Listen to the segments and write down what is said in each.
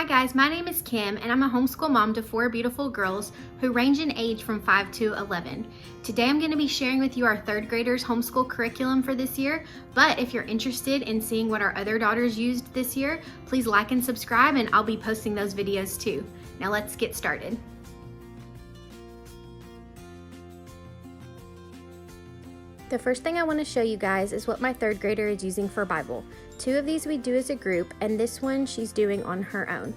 Hi guys, my name is Kim and I'm a homeschool mom to 4 beautiful girls who range in age from 5 to 11. Today I'm going to be sharing with you our 3rd graders homeschool curriculum for this year, but if you're interested in seeing what our other daughters used this year, please like and subscribe and I'll be posting those videos too. Now let's get started. The first thing I want to show you guys is what my 3rd grader is using for Bible. 2 of these we do as a group, and this one she's doing on her own.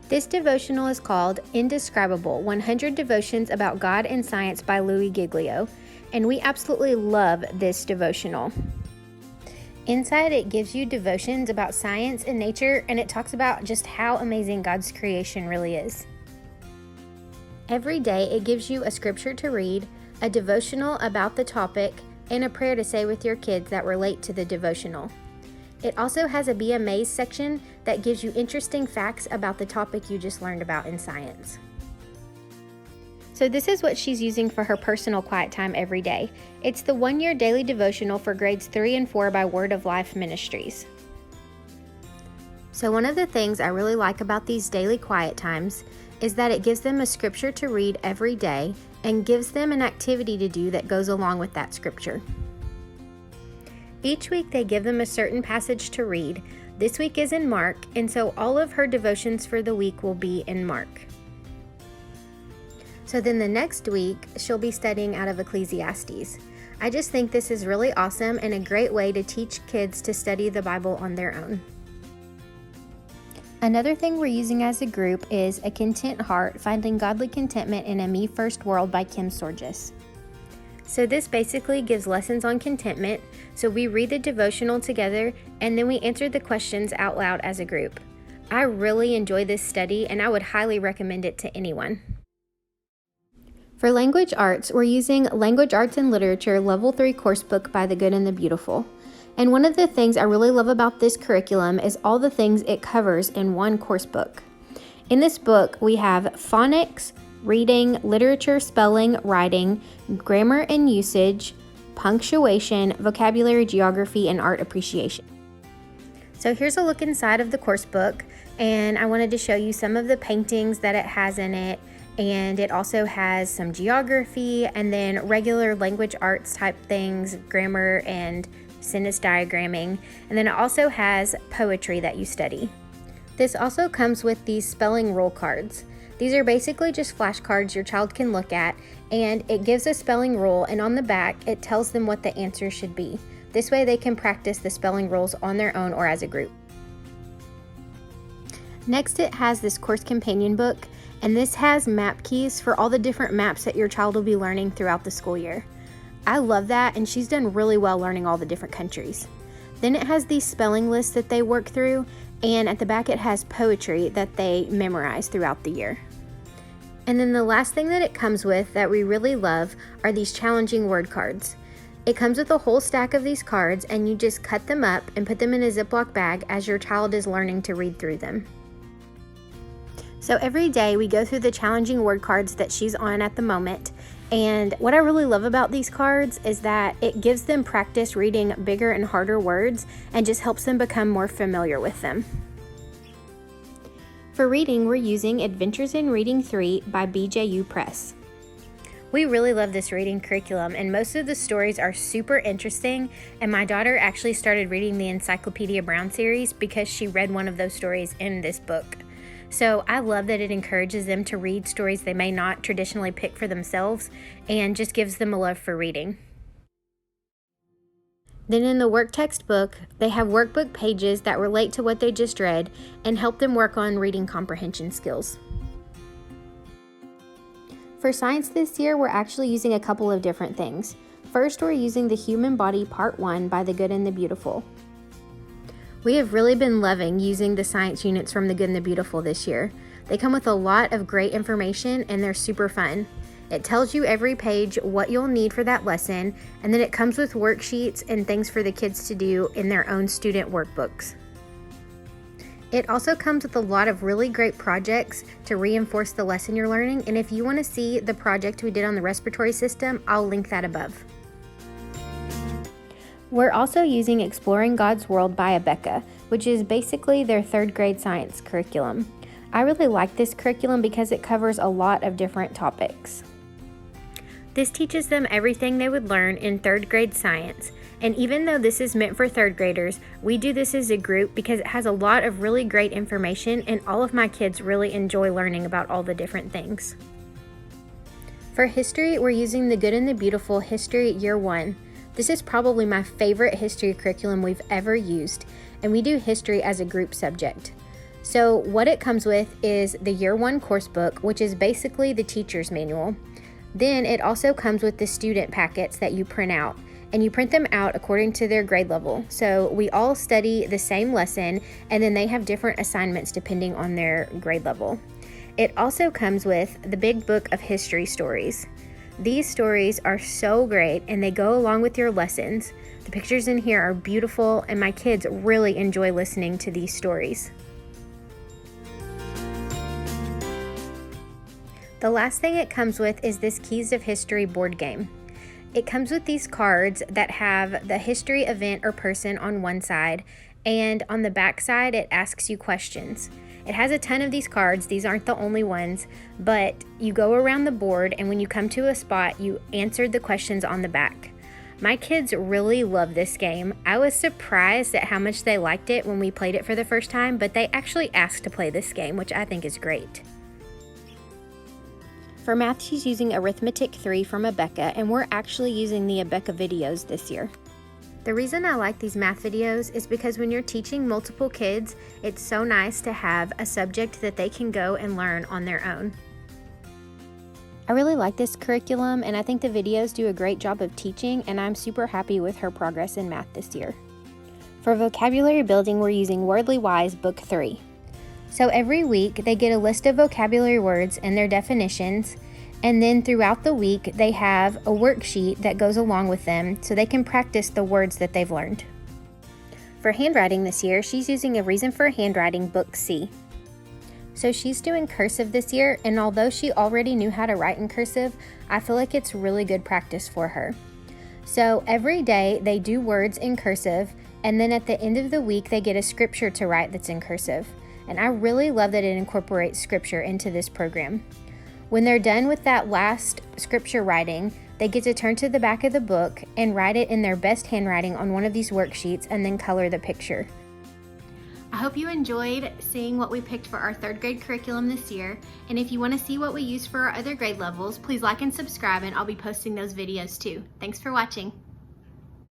This devotional is called Indescribable: 100 Devotions About God and Science by Louis Giglio, and we absolutely love this devotional. Inside it gives you devotions about science and nature, and it talks about just how amazing God's creation really is. Every day it gives you a scripture to read, a devotional about the topic, and a prayer to say with your kids that relate to the devotional. It also has a Be Amazed section that gives you interesting facts about the topic you just learned about in science. So this is what she's using for her personal quiet time every day. It's the 1-year daily devotional for grades 3 and 4 by Word of Life Ministries. So one of the things I really like about these daily quiet times is that it gives them a scripture to read every day and gives them an activity to do that goes along with that scripture. Each week they give them a certain passage to read. This week is in Mark, and so all of her devotions for the week will be in Mark. So then the next week, she'll be studying out of Ecclesiastes. I just think this is really awesome and a great way to teach kids to study the Bible on their own. Another thing we're using as a group is A Content Heart: Finding Godly Contentment in a Me First World by Kim Sorges. So this basically gives lessons on contentment. So we read the devotional together and then we answer the questions out loud as a group. I really enjoy this study and I would highly recommend it to anyone. For language arts, we're using Language Arts and Literature Level 3 Coursebook by The Good and the Beautiful. And one of the things I really love about this curriculum is all the things it covers in one course book. In this book, we have phonics, reading, literature, spelling, writing, grammar and usage, punctuation, vocabulary, geography, and art appreciation. So here's a look inside of the course book, and I wanted to show you some of the paintings that it has in it, and it also has some geography and then regular language arts type things, grammar and sentence diagramming, and then it also has poetry that you study. This also comes with these spelling rule cards. These are basically just flashcards your child can look at, and it gives a spelling rule, and on the back it tells them what the answer should be. This way they can practice the spelling rules on their own or as a group. Next, it has this course companion book, and this has map keys for all the different maps that your child will be learning throughout the school year. I love that, and she's done really well learning all the different countries. Then it has these spelling lists that they work through, and at the back it has poetry that they memorize throughout the year. And then the last thing that it comes with that we really love are these challenging word cards. It comes with a whole stack of these cards, and you just cut them up and put them in a Ziploc bag as your child is learning to read through them. So every day we go through the challenging word cards that she's on at the moment. And what I really love about these cards is that it gives them practice reading bigger and harder words and just helps them become more familiar with them. For reading, we're using Adventures in Reading 3 by BJU Press. We really love this reading curriculum, and most of the stories are super interesting, and my daughter actually started reading the Encyclopedia Brown series because she read one of those stories in this book. So I love that it encourages them to read stories they may not traditionally pick for themselves and just gives them a love for reading. Then in the work textbook, they have workbook pages that relate to what they just read and help them work on reading comprehension skills. For science this year, we're actually using a couple of different things. First, we're using The Human Body Part 1 by The Good and the Beautiful. We have really been loving using the science units from The Good and the Beautiful this year. They come with a lot of great information and they're super fun. It tells you every page what you'll need for that lesson, and then it comes with worksheets and things for the kids to do in their own student workbooks. It also comes with a lot of really great projects to reinforce the lesson you're learning, and if you want to see the project we did on the respiratory system, I'll link that above. We're also using Exploring God's World by Abeka. which is basically their third grade science curriculum. I really like this curriculum because it covers a lot of different topics. This teaches them everything they would learn in third grade science, and even though this is meant for third graders, we do this as a group because it has a lot of really great information and all of my kids really enjoy learning about all the different things. For history, we're using the Good and the Beautiful History Year 1. This is probably my favorite history curriculum we've ever used, and we do history as a group subject. So what it comes with is the Year 1 course book, which is basically the teacher's manual. Then it also comes with the student packets that you print out, and you print them out according to their grade level. So we all study the same lesson, and then they have different assignments depending on their grade level. It also comes with the big book of history stories. These stories are so great, and they go along with your lessons. The pictures in here are beautiful, and my kids really enjoy listening to these stories. The last thing it comes with is this Keys of History board game. It comes with these cards that have the history event or person on one side, and on the back side it asks you questions. It has a ton of these cards. These aren't the only ones, but you go around the board, and when you come to a spot, you answered the questions on the back. My kids really love this game. I was surprised at how much they liked it when we played it for the first time, but they actually asked to play this game, which I think is great. For math, she's using Arithmetic 3 from Abeka, and we're actually using the Abeka videos this year. The reason I like these math videos is because when you're teaching multiple kids, it's so nice to have a subject that they can go and learn on their own. I really like this curriculum, and I think the videos do a great job of teaching, and I'm super happy with her progress in math this year. For vocabulary building, we're using Wordly Wise Book 3. So every week they get a list of vocabulary words and their definitions, and then throughout the week they have a worksheet that goes along with them so they can practice the words that they've learned. For handwriting this year, she's using a Reason for Handwriting Book C. So she's doing cursive this year, and although she already knew how to write in cursive, I feel like it's really good practice for her. So every day they do words in cursive, and then at the end of the week they get a scripture to write that's in cursive. And I really love that it incorporates scripture into this program. When they're done with that last scripture writing, they get to turn to the back of the book and write it in their best handwriting on one of these worksheets and then color the picture. I hope you enjoyed seeing what we picked for our third grade curriculum this year. And if you want to see what we use for our other grade levels, please like and subscribe, and I'll be posting those videos too. Thanks for watching.